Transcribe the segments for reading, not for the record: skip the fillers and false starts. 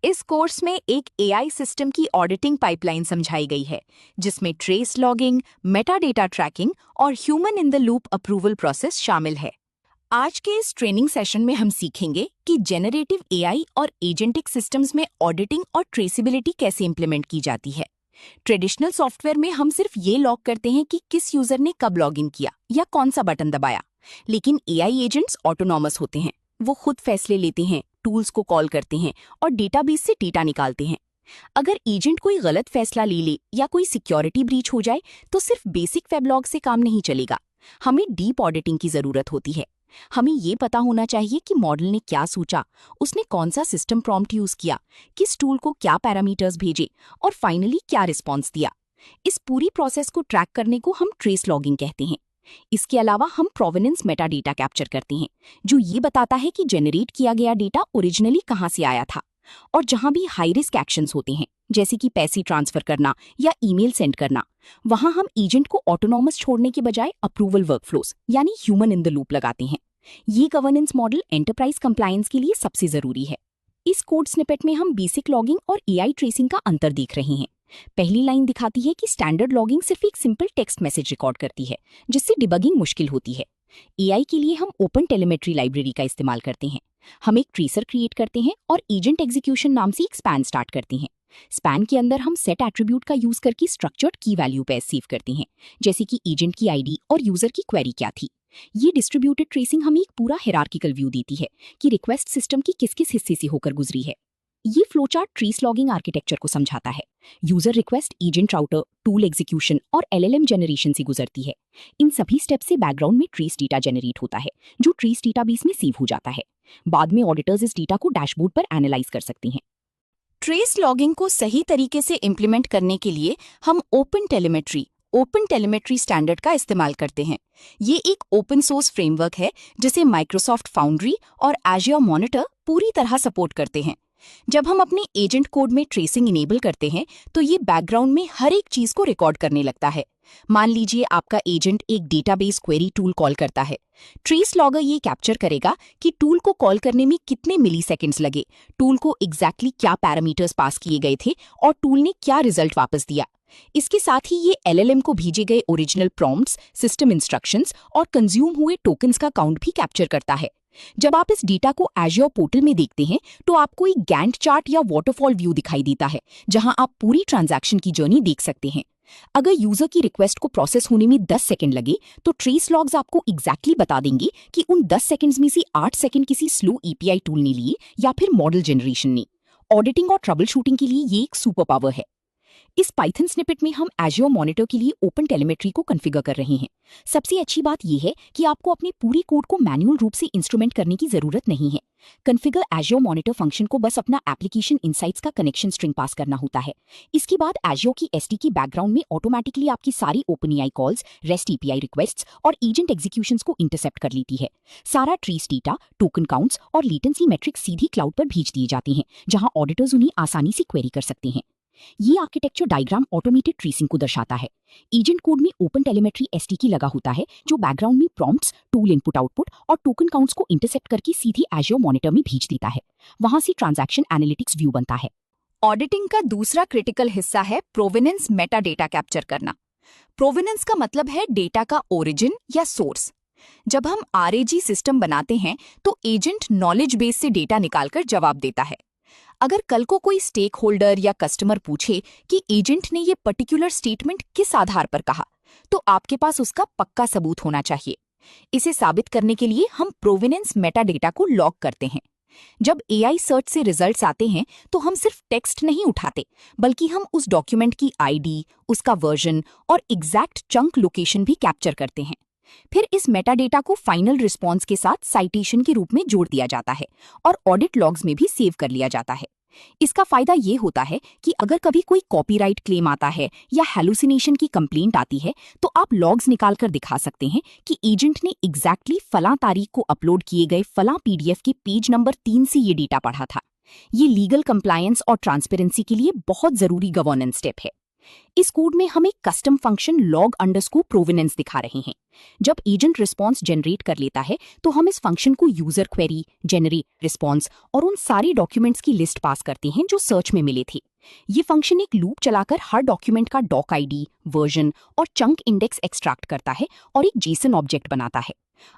इस कोर्स में एक एआई सिस्टम की ऑडिटिंग पाइपलाइन समझाई गई है, जिसमें trace logging, meta data tracking और human in the loop approval process शामिल है। आज के इस ट्रेनिंग सेशन में हम सीखेंगे कि जेनरेटिव एआई और एजेंटिक सिस्टम्स में ऑडिटिंग और ट्रेसिबिलिटी कैसे इंप्लीमेंट की जाती है। ट्रेडिशनल सॉफ्टवेयर में हम सिर्फ ये लॉग करते हैं कि किस यूजर ने कब लॉगिन किया या कौन सा बटन दबाया, लेकिन एआई एजेंट्स ऑटोनॉमस होते हैं। वो खुद फैसले लेते हैं, टूल्स को कॉल करते हैं और डेटाबेस से डेटा निकालते हैं। अगर एजेंट कोई गलत फैसला ले ले या कोई सिक्योरिटी ब्रीच हो जाए तो सिर्फ बेसिक वेबलॉग से काम नहीं चलेगा। हमें डीप ऑडिटिंग की जरूरत होती है। हमें ये पता होना चाहिए कि मॉडल ने क्या सोचा, उसने कौन सा सिस्टम प्रॉम्प्ट यूज किया, किस टूल को क्या पैरामीटर्स भेजे और फाइनली क्या रिस्पॉन्स दिया। इस पूरी प्रोसेस को ट्रैक करने को हम ट्रेस लॉगिंग कहते हैं। इसके अलावा हम प्रोवेनेंस मेटा डेटा कैप्चर करते हैं, जो ये बताता है कि जेनरेट किया गया डेटा ओरिजिनली कहाँ से आया था। और जहां भी हाई रिस्क एक्शंस होते हैं, जैसे कि पैसे ट्रांसफर करना या ईमेल सेंड करना, वहां हम एजेंट को ऑटोनॉमस छोड़ने के बजाय अप्रूवल वर्कफ्लोस यानी ह्यूमन इन द लूप लगाते हैं। ये गवर्नेंस मॉडल एंटरप्राइज कंप्लायंस के लिए सबसे जरूरी है। इस कोड स्निपेट में हम बेसिक लॉगिंग और एआई ट्रेसिंग का अंतर देख रहे हैं। पहली लाइन दिखाती है कि स्टैंडर्ड लॉगिंग सिर्फ एक सिंपल टेक्स्ट मैसेज रिकॉर्ड करती है, जिससे डिबगिंग मुश्किल होती है। एआई के लिए हम ओपन टेलीमेट्री लाइब्रेरी का इस्तेमाल करते हैं। हम एक ट्रेसर क्रिएट करते हैं और एजेंट एग्जीक्यूशन नाम से एक स्पैन स्टार्ट करते हैं। स्पैन के अंदर हम सेट एट्रीब्यूट का यूज करके स्ट्रक्चर्ड की वैल्यू पेयर सेव करते हैं, जैसे कि एजेंट की आईडी और यूजर की क्वेरी क्या थी। ये डिस्ट्रीब्यूटेड ट्रेसिंग हमें एक पूरा हिरार्किकल व्यू देती है कि रिक्वेस्ट सिस्टम की किस किस हिस्से से होकर गुजरी है। ये फ्लोचार्ट ट्रेस लॉगिंग आर्किटेक्चर को समझाता है। User request, agent router, tool execution और एलएलएम जनरेशन से गुजरती है। इन सभी स्टेप से बैकग्राउंड में ट्रेस डेटा जनरेट होता है, जो ट्रेस डेटाबेस में सेव हो जाता है। बाद में ऑडिटर्स इस डेटा को डैशबोर्ड पर एनालाइज कर सकते हैं। ट्रेस लॉगिंग को सही तरीके से इम्प्लीमेंट करने के लिए हम ओपन टेलीमेट्री स्टैंडर्ड का इस्तेमाल करते हैं। ये एक ओपन सोर्स फ्रेमवर्क है जिसे माइक्रोसॉफ्ट फाउंड्री और एज़्योर मॉनिटर पूरी तरह सपोर्ट करते हैं। जब हम अपने एजेंट कोड में ट्रेसिंग इनेबल करते हैं तो ये बैकग्राउंड में हर एक चीज को रिकॉर्ड करने लगता है। मान लीजिए आपका एजेंट एक डेटाबेस क्वेरी टूल कॉल करता है। ट्रेस लॉगर ये कैप्चर करेगा कि टूल को कॉल करने में कितने मिलीसेकंड्स लगे, टूल को एग्जैक्टली क्या पैरामीटर्स पास किए गए थे और टूल ने क्या रिजल्ट वापस दिया। इसके साथ ही ये एलएलएम को भेजे गए ओरिजिनल प्रॉम्प्ट्स, सिस्टम इंस्ट्रक्शंस और कंज्यूम हुए टोकन्स का काउंट भी कैप्चर करता है। जब आप इस डेटा को एज़्योर पोर्टल में देखते हैं तो आपको एक गैंट चार्ट या वाटरफॉल व्यू दिखाई देता है, जहां आप पूरी ट्रांजैक्शन की जर्नी देख सकते हैं। अगर यूजर की रिक्वेस्ट को प्रोसेस होने में 10 सेकंड लगे तो ट्रेस लॉग्स आपको एग्जैक्टली बता देंगे कि उन 10 सेकंड्स में से 8 सेकंड किसी स्लो एपीआई टूल ने लिए या फिर मॉडल जनरेशन ने। ऑडिटिंग और ट्रबल शूटिंग के लिए ये एक सुपर पावर है। इस पाइथन स्निपेट में हम एज़्योर मॉनिटर के लिए ओपन टेलीमेट्री को कॉन्फ़िगर कर रहे हैं। सबसे अच्छी बात यह है कि आपको अपने पूरी कोड को मैन्युअल रूप से इंस्ट्रूमेंट करने की जरूरत नहीं है। कॉन्फ़िगर एज़्योर मॉनिटर फंक्शन को बस अपना एप्लीकेशन इनसाइट्स का कनेक्शन स्ट्रिंग पास करना होता है। इसके बाद एज़्योर की एसडीके बैकग्राउंड में ऑटोमेटिकली आपकी सारी OpenAI calls, rest API requests और एजेंट एग्जीक्यूशंस को इंटरसेप्ट कर लेती है। सारा ट्रेस डेटा, टोकन काउंट्स और लेटेंसी मैट्रिक्स सीधी क्लाउड पर भेज दिए जाते हैं, जहां ऑडिटर्स उन्हें आसानी से क्वेरी कर सकते हैं। ये आर्किटेक्चर डायग्राम ऑटोमेटेड ट्रेसिंग को दर्शाता है। एजेंट कोड में ओपन टेलीमेट्री एसडीके लगा होता है, जो बैकग्राउंड में प्रॉम्प्ट्स, टूल इनपुट आउटपुट और टोकन काउंट्स को इंटरसेप्ट करके सीधे एज़्योर मॉनिटर में भेज देता है। वहां से ट्रांजैक्शन एनालिटिक्स व्यू बनता है। ऑडिटिंग का दूसरा क्रिटिकल हिस्सा है प्रोवेनेंस मेटा डेटा कैप्चर करना। प्रोवेनेंस का मतलब है डेटा का ओरिजिन या सोर्स। जब हम आरएजी सिस्टम बनाते हैं तो एजेंट नॉलेज बेस से डेटा निकालकर जवाब देता है। अगर कल को कोई स्टेक होल्डर या कस्टमर पूछे कि एजेंट ने ये पर्टिकुलर स्टेटमेंट किस आधार पर कहा, तो आपके पास उसका पक्का सबूत होना चाहिए। इसे साबित करने के लिए हम प्रोवेनेंस मेटा डेटा को लॉग करते हैं। जब एआई सर्च से रिजल्ट्स आते हैं तो हम सिर्फ टेक्स्ट नहीं उठाते, बल्कि हम उस डॉक्यूमेंट की आईडी, उसका वर्जन और एग्जैक्ट चंक लोकेशन भी कैप्चर करते हैं। फिर इस मेटा डेटा को फाइनल रिस्पॉन्स के साथ साइटेशन के रूप में जोड़ दिया जाता है और ऑडिट लॉग्स में भी सेव कर लिया जाता है। इसका फायदा ये होता है कि अगर कभी कोई कॉपीराइट क्लेम आता है या हैलुसिनेशन की कंप्लेंट आती है तो आप लॉग्स निकालकर दिखा सकते हैं कि एजेंट ने एग्जैक्टली फलां तारीख को अपलोड किए गए फलां पीडीएफ के पेज नंबर 3 से ये डेटा पढ़ा था। ये लीगल कंप्लायंस और ट्रांसपेरेंसी के लिए बहुत जरूरी गवर्नेंस स्टेप है। इस कोड में हम एक कस्टम फंक्शन लॉग अंडरस्कोर प्रोवेनेंस दिखा रहे हैं। जब एजेंट रिस्पॉन्स जनरेट कर लेता है तो हम इस फंक्शन को यूजर क्वेरी, जेनरेट रिस्पॉन्स और उन सारी डॉक्यूमेंट्स की लिस्ट पास करते हैं जो सर्च में मिले थे। ये फंक्शन एक लूप चलाकर हर डॉक्यूमेंट का डॉक आईडी, वर्जन और चंक इंडेक्स एक्सट्रैक्ट करता है और एक जेसन ऑब्जेक्ट बनाता है।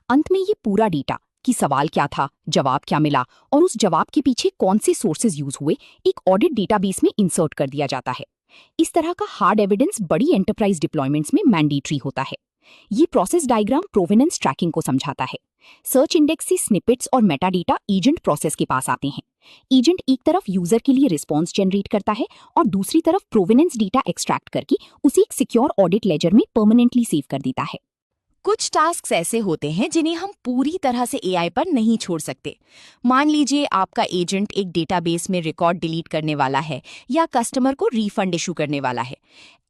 अंत में ये पूरा डेटा कि सवाल क्या था, जवाब क्या मिला और उस जवाब के पीछे कौन से सोर्सेज यूज हुए, एक ऑडिट डेटाबेस में इंसर्ट कर दिया जाता है। इस तरह का हार्ड एविडेंस बड़ी एंटरप्राइज डिप्लॉयमेंट्स में मैंडेटरी होता है। ये प्रोसेस डायग्राम प्रोवेनेंस ट्रैकिंग को समझाता है। सर्च इंडेक्स से स्निपेट्स और मेटा डेटा एजेंट प्रोसेस के पास आते हैं। एजेंट एक तरफ यूजर के लिए रिस्पॉन्स जनरेट करता है और दूसरी तरफ प्रोवेनेंस डेटा एक्सट्रैक्ट करके उसे एक सिक्योर ऑडिट लेजर में परमानेंटली सेव कर देता है। कुछ टास्क ऐसे होते हैं जिन्हें हम पूरी तरह से एआई पर नहीं छोड़ सकते। मान लीजिए आपका एजेंट एक डेटाबेस में रिकॉर्ड डिलीट करने वाला है या कस्टमर को रीफंड इशू करने वाला है।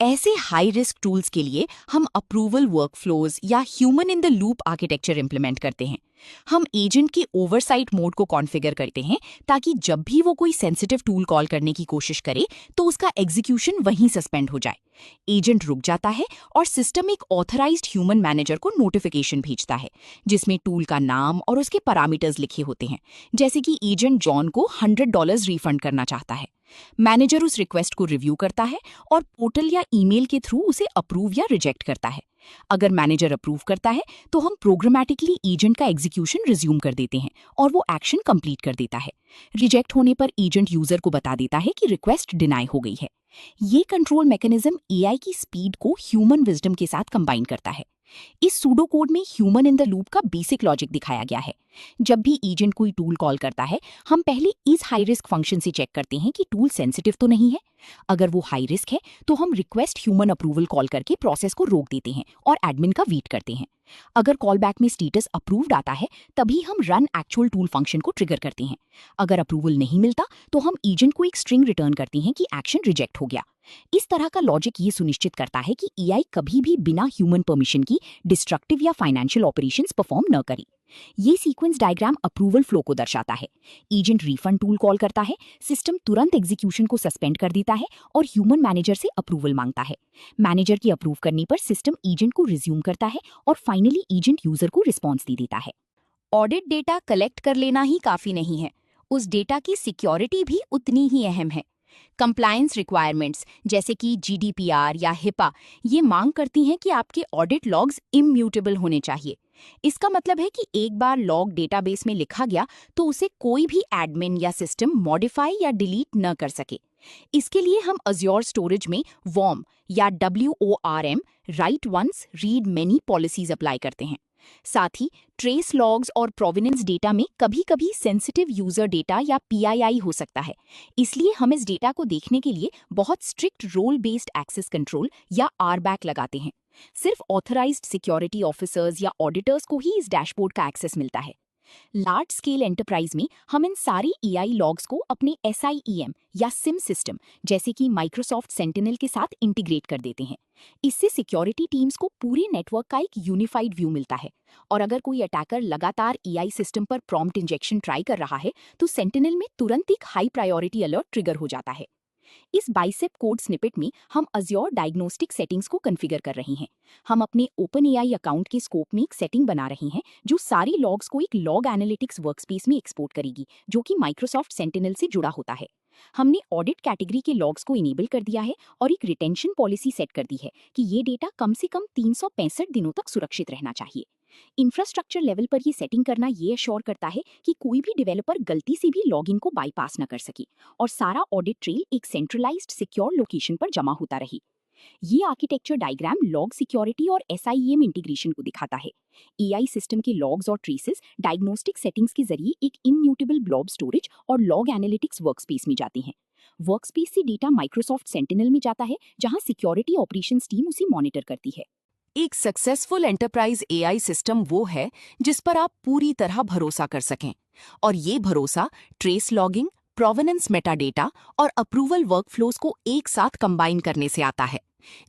ऐसे हाई रिस्क टूल्स के लिए हम अप्रूवल वर्कफ्लोज या human in the loop architecture implement करते हैं। हम एजेंट के ओवरसाइट मोड को कॉन्फ़िगर करते हैं ताकि जब भी वो कोई सेंसिटिव टूल कॉल करने की कोशिश करे तो उसका एग्जीक्यूशन वहीं सस्पेंड हो जाए। एजेंट रुक जाता है और सिस्टम एक ऑथराइज्ड ह्यूमन मैनेजर को नोटिफिकेशन भेजता है जिसमें टूल का नाम और उसके पैरामीटर्स लिखे होते हैं, जैसे कि एजेंट जॉन को $100 रिफंड करना चाहता है। मैनेजर उस रिक्वेस्ट को रिव्यू करता है और पोर्टल या ईमेल के थ्रू उसे अप्रूव या रिजेक्ट करता है। अगर मैनेजर अप्रूव करता है तो हम प्रोग्रामेटिकली एजेंट का एग्जीक्यूशन रिज्यूम कर देते हैं और वो एक्शन कंप्लीट कर देता है। रिजेक्ट होने पर एजेंट यूजर को बता देता है कि रिक्वेस्ट डिनाई हो गई है। ये कंट्रोल मैकेनिज्म एआई की स्पीड को ह्यूमन विजडम के साथ कंबाइन करता है। इस सूडो कोड में ह्यूमन इन द लूप का बेसिक लॉजिक दिखाया गया है। जब भी एजेंट कोई टूल कॉल करता है, हम पहले इस हाई रिस्क फंक्शन से चेक करते हैं कि टूल सेंसिटिव तो नहीं है। अगर वो हाई रिस्क है तो हम रिक्वेस्ट ह्यूमन अप्रूवल कॉल करके प्रोसेस को रोक देते हैं और एडमिन का वेट करते हैं। अगर कॉल बैक में स्टेटस अप्रूव्ड आता है तभी हम रन एक्चुअल टूल फंक्शन को ट्रिगर करते हैं। अगर अप्रूवल नहीं मिलता तो हम एजेंट को एक स्ट्रिंग रिटर्न करते हैं कि एक्शन रिजेक्ट हो गया। इस तरह का लॉजिक ये सुनिश्चित करता है कि एआई कभी भी बिना ह्यूमन परमिशन की डिस्ट्रक्टिव या फाइनेंशियल ऑपरेशंस परफॉर्म न करे। ये सीक्वेंस डायग्राम अप्रूवल फ्लो को दर्शाता है। एजेंट रिफंड टूल कॉल करता है, सिस्टम तुरंत एग्जीक्यूशन को सस्पेंड कर देता है और ह्यूमन मैनेजर से अप्रूवल मांगता है। मैनेजर की अप्रूव करने पर सिस्टम एजेंट को रिज्यूम करता है और फाइनली एजेंट यूजर को रिस्पॉन्स दे देता है। ऑडिट डेटा कलेक्ट कर लेना ही काफी नहीं है, उस डेटा की सिक्योरिटी भी उतनी ही अहम है। कंप्लायंस रिक्वायरमेंट्स जैसे कि जीडीपीआर या हिपा ये मांग करती हैं कि आपके ऑडिट लॉग्स इम्यूटेबल होने चाहिए। इसका मतलब है कि एक बार लॉग डेटाबेस में लिखा गया तो उसे कोई भी एडमिन या सिस्टम मॉडिफाई या डिलीट न कर सके। इसके लिए हम अज्योर स्टोरेज में वॉर्म या WORM write once read many policies apply करते हैं। साथ ही ट्रेस लॉग्स और प्रोवेनेंस डेटा में कभी-कभी सेंसिटिव यूजर डेटा या PII हो सकता है। इसलिए हम इस डेटा को देखने के लिए बहुत strict role based access control या RBAC लगाते हैं। सिर्फ ऑथराइज्ड सिक्योरिटी ऑफिसर्स या ऑडिटर्स को ही इस डैशबोर्ड का एक्सेस मिलता है। लार्ज स्केल एंटरप्राइज में हम इन सारी EI लॉग्स को अपने SIEM या SIM सिस्टम जैसे कि माइक्रोसॉफ्ट सेंटिनल के साथ इंटीग्रेट कर देते हैं। इससे सिक्योरिटी टीम्स को पूरे नेटवर्क का एक यूनिफाइड व्यू मिलता है और अगर कोई अटैकर लगातार EI सिस्टम पर प्रॉम्प्ट इंजेक्शन ट्राई कर रहा है तो सेंटिनल में तुरंत एक हाई प्रायोरिटी अलर्ट ट्रिगर हो जाता है। इस बाइसेप कोड स्निपेट में हम अज्योर डायग्नोस्टिक सेटिंग्स को कॉन्फ़िगर कर रहे हैं। हम अपने OpenAI अकाउंट के स्कोप में एक सेटिंग बना रहे हैं जो सारी लॉग्स को एक लॉग एनालिटिक्स वर्कस्पेस में एक्सपोर्ट करेगी जो कि माइक्रोसॉफ्ट सेंटिनल से जुड़ा होता है। हमने ऑडिट कैटेगरी के लॉग्स को इनेबल कर दिया है और एक रिटेंशन पॉलिसी सेट कर दी है कि ये डेटा कम से कम 365 दिनों तक सुरक्षित रहना चाहिए। इंफ्रास्ट्रक्चर लेवल पर ये सेटिंग करना ये अश्योर करता है कि कोई भी डेवलपर गलती से भी लॉगिन को बाईपास न कर सके और सारा ऑडिट ट्रेल एक सेंट्रलाइज्ड सिक्योर लोकेशन पर जमा होता रहे। ये आर्किटेक्चर डायग्राम लॉग सिक्योरिटी और SIEM इंटीग्रेशन को दिखाता है। AI सिस्टम के लॉग्स और ट्रेसेस डायग्नोस्टिक सेटिंग्स के जरिए एक इम्यूटेबल ब्लॉब स्टोरेज और लॉग एनालिटिक्स वर्कस्पेस में जाते हैं। वर्कस्पेस से डेटा माइक्रोसॉफ्ट सेंटिनल में जाता है जहां सिक्योरिटी ऑपरेशंस टीम उसे मॉनिटर करती है। एक सक्सेसफुल एंटरप्राइज AI सिस्टम वो है जिस पर आप पूरी तरह भरोसा कर सकें और ये भरोसा ट्रेस लॉगिंग, प्रोवेनेंस मेटाडेटा और अप्रूवल वर्कफ्लोज को एक साथ कंबाइन करने से आता है।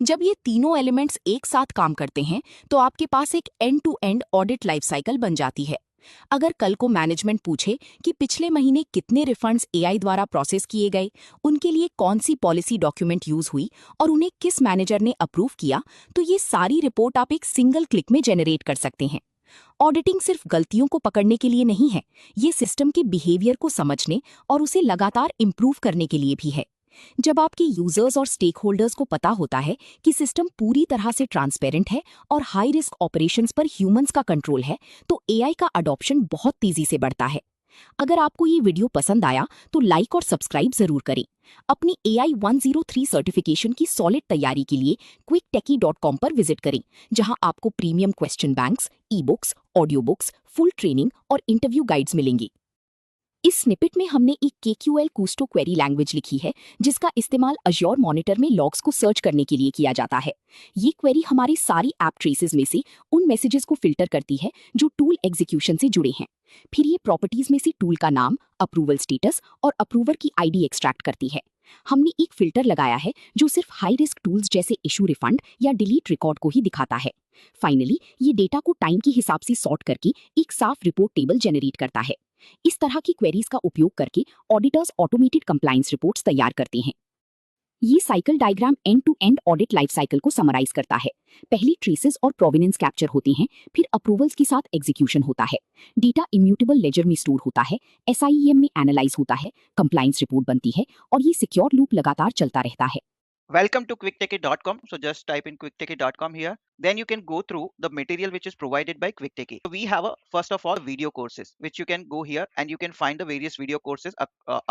जब ये तीनों एलिमेंट्स एक साथ काम करते हैं तो आपके पास एक end to end audit life cycle बन जाती है। अगर कल को मैनेजमेंट पूछे कि पिछले महीने कितने रिफंड्स एआई द्वारा प्रोसेस किए गए, उनके लिए कौन सी पॉलिसी डॉक्यूमेंट यूज हुई और उन्हें किस मैनेजर ने अप्रूव किया, तो ये सारी रिपोर्ट आप एक सिंगल क्लिक में जनरेट कर सकते हैं। ऑडिटिंग सिर्फ गलतियों को पकड़ने के लिए नहीं है, ये सिस्टम के बिहेवियर को समझने और उसे लगातार इम्प्रूव करने के लिए भी है। जब आपके यूजर्स और स्टेक होल्डर्स को पता होता है कि सिस्टम पूरी तरह से ट्रांसपेरेंट है और हाई रिस्क ऑपरेशंस पर ह्यूमंस का कंट्रोल है, तो एआई का अडॉप्शन बहुत तेजी से बढ़ता है। अगर आपको ये वीडियो पसंद आया तो लाइक और सब्सक्राइब जरूर करें। अपनी AI 103 सर्टिफिकेशन की सॉलिड तैयारी के लिए quicktechie.com पर विजिट करें, जहां आपको premium question banks, e books, audio books, full training और इंटरव्यू गाइड्स मिलेंगी। इस स्निपेट में हमने एक KQL कूस्टो क्वेरी लैंग्वेज लिखी है, जिसका इस्तेमाल अज्योर मॉनिटर में लॉग्स को सर्च करने के लिए किया जाता है। ये क्वेरी हमारी सारी ऐप ट्रेसेस में से उन मैसेजेस को फिल्टर करती है जो टूल एग्जीक्यूशन से जुड़े हैं। फिर ये प्रॉपर्टीज में से टूल का नाम, अप्रूवल स्टेटस और अप्रूवर की ID एक्सट्रैक्ट करती है। हमने एक फिल्टर लगाया है जो सिर्फ हाई रिस्क टूल्स जैसे इशू रिफंड या डिलीट रिकॉर्ड को ही दिखाता है। फाइनली, ये डेटा को टाइम के हिसाब से सॉर्ट करके एक साफ रिपोर्ट टेबल जनरेट करता है। इस तरह की क्वेरीज का उपयोग करके ऑडिटर्स ऑटोमेटेड कंप्लायंस रिपोर्ट्स तैयार करते हैं। ये cycle diagram end to end audit life cycle को समराइज करता है। पहले ट्रेसेस और प्रोविनेंस कैप्चर होते हैं, फिर अप्रूवल्स के साथ एग्जीक्यूशन होता है, डेटा इम्यूटेबल लेजर में स्टोर होता है, SIEM में एनालाइज होता है, कंप्लायंस रिपोर्ट बनती है और ये सिक्योर लूप लगातार चलता रहता है। Welcome to quicktechie.com. So just type in quicktechie.com here. Then you can go through the material which is provided by Quicktechie. So we have first of all video courses which you can go here and you can find the various video courses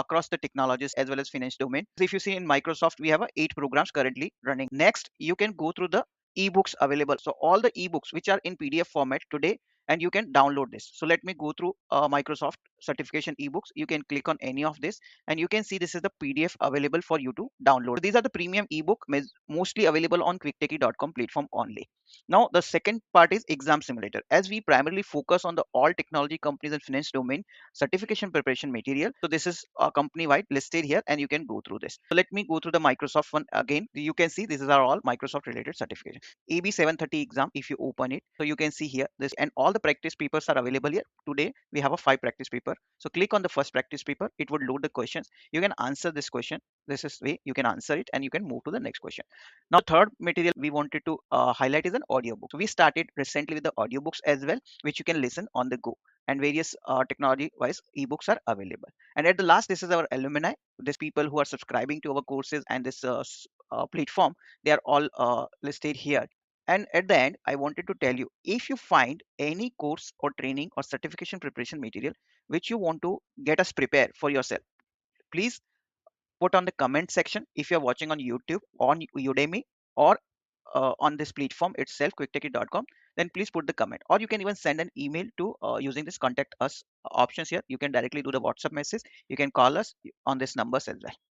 across the technologies as well as finance domain. So if you see in Microsoft, we have 8 programs currently running. Next, you can go through the ebooks available. So all the ebooks which are in PDF format today, and you can download this. So let me go through Microsoft certification ebooks. You can click on any of this and you can see this is the PDF available for you to download. So these are the premium ebook mostly available on quicktechie.com platform only. Now the second part is exam simulator. As we primarily focus on the all technology companies and finance domain certification preparation material, so this is company wide listed here and you can go through this. So let me go through the Microsoft one again. You can see this is our all Microsoft related certification. AB 730 exam, if you open it, so you can see here this, and all the practice papers are available here. Today we have a 5 practice paper. So click on the first practice paper, it would load the questions. You can answer this question. This is way you can answer it and you can move to the next question. Now third material we wanted to highlight is an audiobook. So we started recently with the audiobooks as well, which you can listen on the go, and various technology wise ebooks are available. And at the last, this is our alumni. These people who are subscribing to our courses and this platform, they are all listed here. And at the end, I wanted to tell you, if you find any course or training or certification preparation material which you want to get us prepare for yourself, please put on the comment section. If you're watching on YouTube, on Udemy, or on this platform itself, quicktechie.com, then please put the comment, or you can even send an email to using this contact us options here. You can directly do the WhatsApp message. You can call us on this numbers as well.